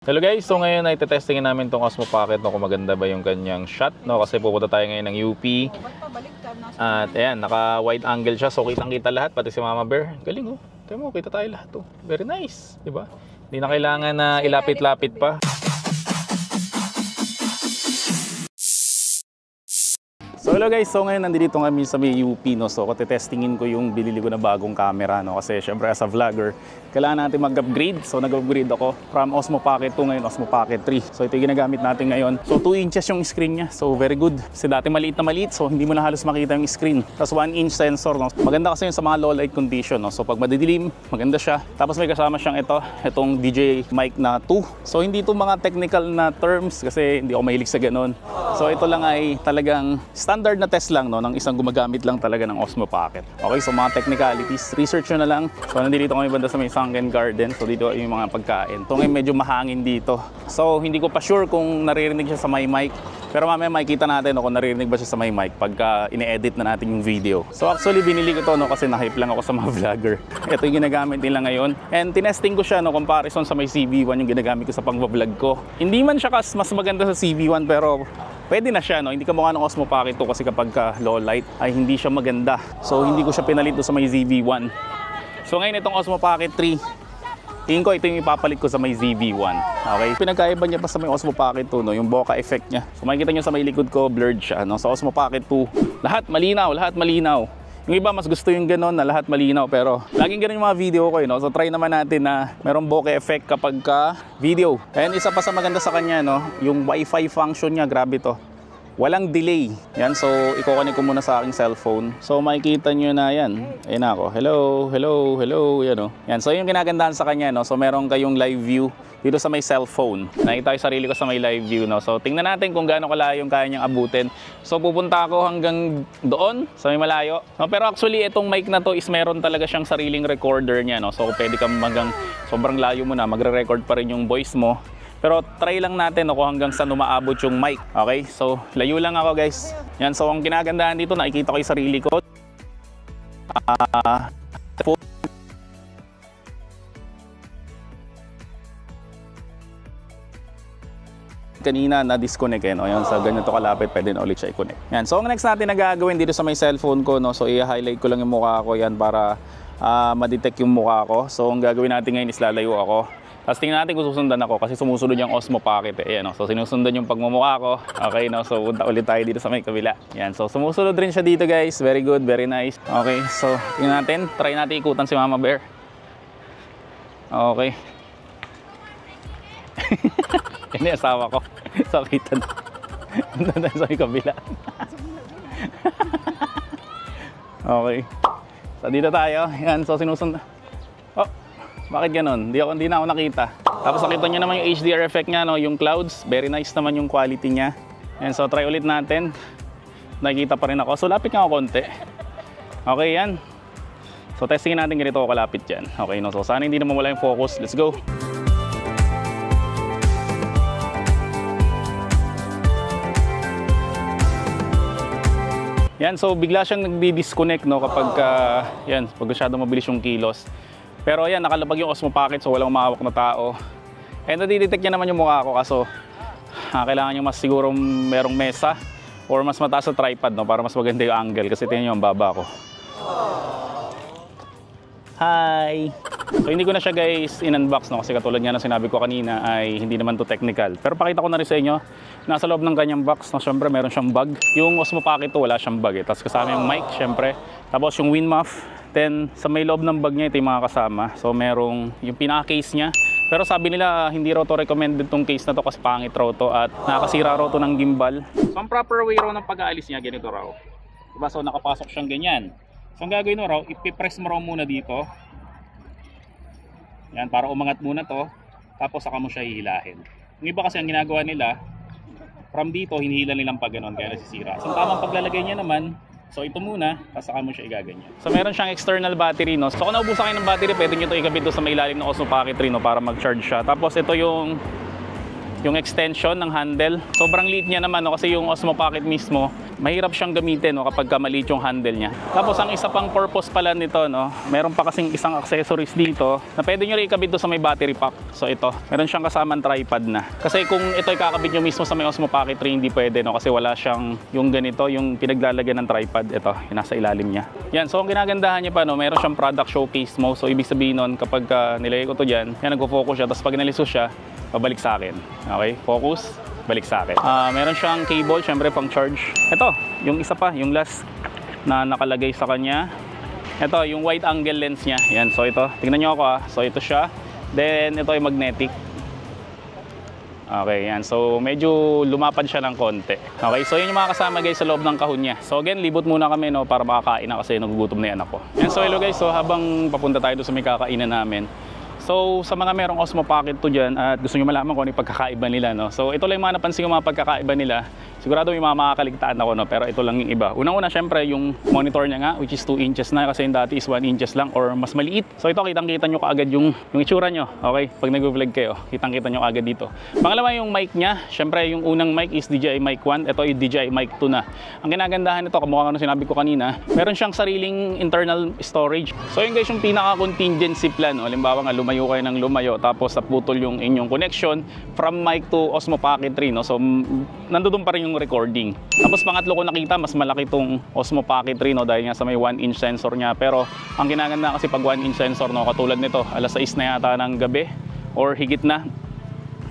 Hello guys, so ngayon ay testingin namin tong Osmo Pocket no, kung maganda ba yung kanyang shot no, kasi pupunta tayo ngayon ng UP. At ayan, naka wide angle siya, so kitang-kita lahat, pati si Mama Bear. Galing oh. Tayo mo, kita tayo lahat oh. Very nice, 'di ba? Hindi na kailangan na ilapit-lapit pa. So hello guys, so ngayon nandito kami sa may UP no. So testingin ko yung binili ko na bagong camera no, kasi syempre as a vlogger, kailangan natin mag-upgrade. So nag-upgrade ako from Osmo Pocket 2 ngayon Osmo Pocket 3. So ito yung ginagamit natin ngayon. So 2 inches yung screen niya. So very good. Kasi dati maliit na maliit, so hindi mo na halos makita yung screen. Tapos 1 inch sensor no. Maganda kasi yun sa mga low light condition no. So pag madidilim, maganda siya. Tapos may kasama siyang itong DJ mic na 2. So hindi ito mga technical na terms kasi hindi ako mahilig sa ganun. So ito lang ay talagang standard na test lang no, ng isang gumagamit lang talaga ng Osmo Pocket. Okay, so mga technicalities, research nyo na lang. So nandito kami banda sa may Sunken Garden. So dito yung mga pagkain. Ito ngayon medyo mahangin dito. So hindi ko pa sure kung naririnig siya sa may mic. Pero mamaya makikita natin no, kung naririnig ba siya sa may mic pagka ine-edit na natin yung video. So actually binili ko to no, kasi na-hype lang ako sa mga vlogger. Ito yung ginagamit nila ngayon. And tinesting ko siya no, comparison sa may CB1 yung ginagamit ko sa pang-vlog ko. Hindi man siya mas maganda sa CB1 pero pwede na siya no. Hindi kamukha ng Osmo Pocket 2 kasi kapag low light ay hindi siya maganda. So hindi ko siya pinalit sa may ZV-1. So ngayon itong Osmo Pocket 3, tingin ko ito yung ipapalit ko sa may ZV-1. Okay? Pinagkaiba niya pa sa may Osmo Pocket 2 no, yung bokeh effect niya. So makikita niyo sa may likod ko, blurred siya no. Sa Osmo Pocket 2, lahat malinaw, lahat malinaw. Yung iba mas gusto yung gano'n na lahat malinaw, pero laging ganun yung mga video ko no. So try naman natin na merong bokeh effect kapag video. And isa pa sa maganda sa kanya no, yung Wi-Fi function niya, grabe to. Walang delay. Yan, so i-connect ko muna sa aking cellphone. So makikita nyo na yan. Ayun na ako. Hello, hello, hello. Yan o. Yan, so yung ginagandahan sa kanya no. So meron kayong live view dito sa may cellphone. Nakita ko yung sarili ko sa may live view no. So tingnan natin kung gaano kalayo yung kaya niyang abutin. So pupunta ako hanggang doon sa may malayo. No, pero actually itong mic na to is meron talaga siyang sariling recorder niya no. So pwede kang sobrang layo mo na magre-record pa rin yung voice mo. Pero try lang natin no, kung hanggang saan umaabot yung mic. Okay? So, layo lang ako guys. Yan. So, ang kinagandahan dito, nakikita ko yung sarili ko. Kanina na-disconnect eh. No? Yan, sa ganito kalapit, pwede na ulit siya i-connect. Yan. So, ang next natin na gagawin dito sa may cellphone ko, no? So, i-highlight ko lang yung mukha ko yan para ma-detect yung mukha ko. So, ang gagawin natin ngayon is lalayo ako. Tapos tingnan natin kung susundan ako kasi sumusunod yung Osmo Pocket eh. Ayan, no? So sinusundan yung pagmumukha ko. Okay, no? So punta ulit tayo dito sa may kabila. Yan, so sumusunod rin siya dito guys. Very good, very nice. Okay, so tingnan natin. Try natin ikutan si Mama Bear. Okay. Yan yung asawa ko. Sakitan. Punta tayo sa may kabila. Okay. So dito tayo. Yan, so sinusundan. Oh! Bakit ganun? Hindi na ako nakita. Tapos nakita nyo naman yung HDR effect niya, no? Yung clouds, very nice naman yung quality niya. And so try ulit natin. Nakikita pa rin ako. So lapit nga ako konti. Okay yan. So testingin natin ganito ako kalapit dyan. Okay no? So sana hindi na mawala yung focus. Let's go! Yan, so bigla siyang nagdi-disconnect no, kapag yan, pag masyado mabilis yung kilos. Pero ayan, nakalabag yung Osmo Pocket so walang mahawak na tao. And nadidetect niya naman yung mukha ko kaso kailangan nyo mas siguro merong mesa or mas mataas sa tripod no, para mas maganda yung angle kasi tingnan nyo ang baba ko. Hi! So hindi ko na siya guys in-unbox no, kasi katulad nga na sinabi ko kanina ay hindi naman to technical. Pero pakita ko na rin sa inyo, nasa loob ng kanyang box no, syempre meron siyang bag. Yung Osmo Pocket to wala siyang bag eh. Tapos kasama yung mic syempre. Tapos yung wind muff. Then sa may loob ng bag niya ito yung mga kasama. So merong yung pinaka-case niya. Pero sabi nila hindi raw to recommended tong case na to kasi pangit raw to at nakakasira raw to ng gimbal. So ang proper way raw ng pag-aalis niya ganito raw. Diba? So nakapasok siyang ganyan. So ang gagawin mo raw, ipipress mo raw muna dito. Yan, para umangat muna to. Tapos saka mo siya hihilahin. Yung iba kasi ang ginagawa nila, from dito hinihila nilang pag ganon kaya nasisira. So ang tamang paglalagay niya naman, so ito muna, tapos saka mo siya igaganyan. So meron siyang external battery no. So kung naubusan kayo ng battery, pwede nyo ito ikabit sa may ilalim ng Osmo Pocket 3 no, para mag-charge siya. Tapos ito yung extension ng handle. Sobrang liit niya naman no, kasi yung Osmo Pocket mismo mahirap siyang gamitin, no, kapag maliit yung handle niya. Tapos ang isa pang purpose pala nito, no, meron pa kasing isang accessories dito na pwede nyo rin ikabit doon sa may battery pack. So ito, meron siyang kasamang tripod na. Kasi kung ito ay kakabit nyo mismo sa may Osmo Pocket 3, hindi pwede, no, kasi wala siyang yung ganito, yung pinaglalagyan ng tripod. Ito, yung nasa ilalim niya. Yan, so ang ginagandahan niya pa, no, meron siyang product showcase mo. So ibig sabihin nun, kapag nilagay ko to dyan, yan, nagpo-focus siya. Tapos pag naliso siya, pabalik sa akin. Okay, focus, balik sa akin. Meron siyang cable, syempre pang charge. Ito, yung isa pa, yung last na nakalagay sa kanya. Ito, yung wide angle lens niya. Yan, so ito, tingnan nyo ako So ito siya. Then ito yung magnetic. Okay, yan. So medyo lumapad siya ng konti. Okay, so yun yung mga kasama guys sa loob ng kahon niya. So again, libot muna kami, no, para makakain na kasi nagugutom na yan ako. Yan, so hello guys. So habang papunta tayo doon sa may kakainan namin. So sa mga merong Osmo Pocket 2 dyan at gusto nyo malaman kung ano yung pagkakaiba nila, no? So ito lang yung mga napansin yung mga pagkakaiba nila. Sigurado may mga makakaligtaan ako, no? Pero ito lang yung iba. Unang-una syempre yung monitor niya nga, which is 2 inches na, kasi yung dati is 1 inches lang or mas maliit. So ito, kitang-kita nyo kaagad yung itsura nyo. Okay, pag nag-vlog kayo, kitang-kita nyo kaagad dito. Pangalawa yung mic niya. Syempre yung unang mic is DJI Mic 1. Ito yung DJI Mic 2 na. Ang ginagandahan nito, kamukha ano sinabi ko kanina, meron siyang sariling internal storage. So yun guys, yung pinaka-contingency plan. Halimbawa nga, lumayo kayo ng lumayo, tapos naputol yung inyong connection from mic to Osmo Pocket 3, no? So nandoon pa rin yung recording. Tapos pangatlo ko nakita, mas malaki tong Osmo Pocket 3, no, dahil nga sa may 1-inch sensor niya. Pero ang ginaganda kasi pag 1-inch sensor, no, katulad nito, alas 6 na yata ng gabi or higit na,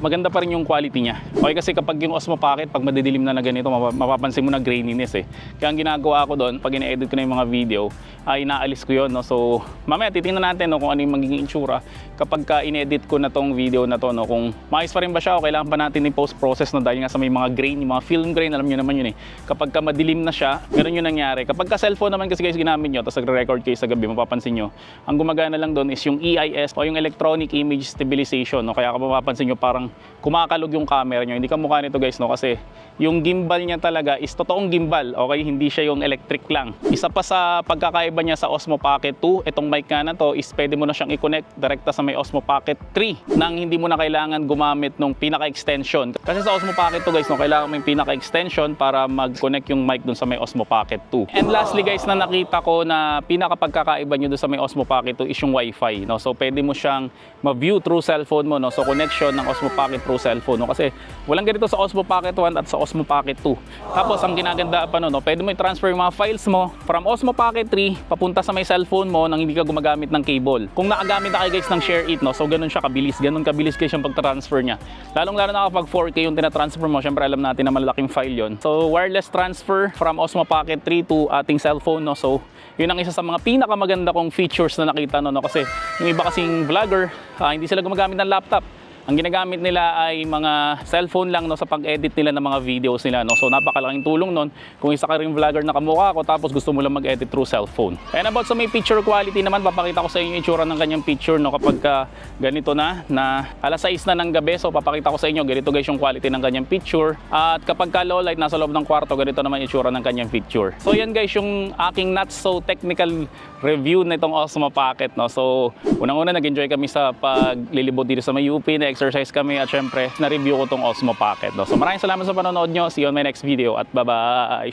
maganda pa rin yung quality niya. Okay, kasi kapag yung Osmo Pocket, pag madidilim na ganito, mapapansin mo na graininess eh. Kaya ang ginagawa ko doon, pag ina-edit ko na yung mga video, ay inaalis ko yun, no? So mamaya titingnan natin, no, kung ano yung magiging itsura kapag in-edit ko na tong video na to, no? Kung maayos pa rin ba siya o kailangan pa natin i-post-process, no? Dahil nga sa may mga grain, yung mga film grain, alam nyo naman yun eh. Kapag madilim na siya, meron yung nangyari. Kapag cellphone naman kasi guys ginamit nyo, tapos nagre-record kayo sa gabi, mapapansin nyo, ang gumagana lang doon is yung EIS o yung Electronic Image Stabilization, no? Kaya kapag mapapansin nyo, parang kumakalog yung camera nyo. Hindi kamukha nito guys, no? Kasi yung gimbal niya talaga is totoong gimbal, okay? Hindi siya yung electric lang. Isa pa sa pagkakaiba niya sa Osmo Pocket 2, itong mic nga na to is pwede mo na siyang i-connect direkta sa may Osmo Pocket 3 nang hindi mo na kailangan gumamit ng pinaka-extension. Kasi sa Osmo Pocket 2 guys, no, kailangan mo yung pinaka-extension para mag-connect yung mic dun sa may Osmo Pocket 2. And lastly guys, na nakita ko na pinaka-pagkakaiba nyo dun sa may Osmo Pocket 2 is yung Wi-Fi, no? So pwede mo siyang ma-view through cellphone mo, no? So connection ng Osmo Pocket through cellphone, no? Kasi walang ganito sa Osmo Pocket 1 at sa Osmo Pocket 2. Tapos ang ginaganda pa no, pwede mo i-transfer yung mga files mo from Osmo Pocket 3 papunta sa may cellphone mo nang hindi ka gumagamit ng cable. Kung nakagamit na kayo guys ng Share It, no, so ganun siya kabilis, ganun kabilis guys yung pag-transfer niya. Lalong-lalo na kapag 4K yung tina-transfer mo, syempre alam natin na malalaking file yon. So wireless transfer from Osmo Pocket 3 to ating cellphone, no. So yun ang isa sa mga pinakamaganda kong features na nakita no, kasi yung iba kasing vlogger, hindi sila gumagamit ng laptop. Ang ginagamit nila ay mga cellphone lang, no, sa pag-edit nila ng mga videos nila, no. So napakalaking tulong nun kung isa ka ring vlogger na kamukha ko tapos gusto mo lang mag-edit through cellphone. And about sa may picture quality naman, papakita ko sa inyo yung itsura ng kanyang picture, no, kapag ganito na alas 6 na ng gabi. So papakita ko sa inyo ganito guys yung quality ng kanyang picture. At kapag low light, nasa loob ng kwarto, ganito naman yung itsura ng kanyang picture. So yan guys yung aking not so technical review nitong Osmo Pocket, no. So unang-una nag-enjoy kami sa paglilibot dito sa may UP, exercise kami at syempre na-review ko tong Osmo Pocket, no? So maraming salamat sa panonood nyo. See you on my next video at bye-bye.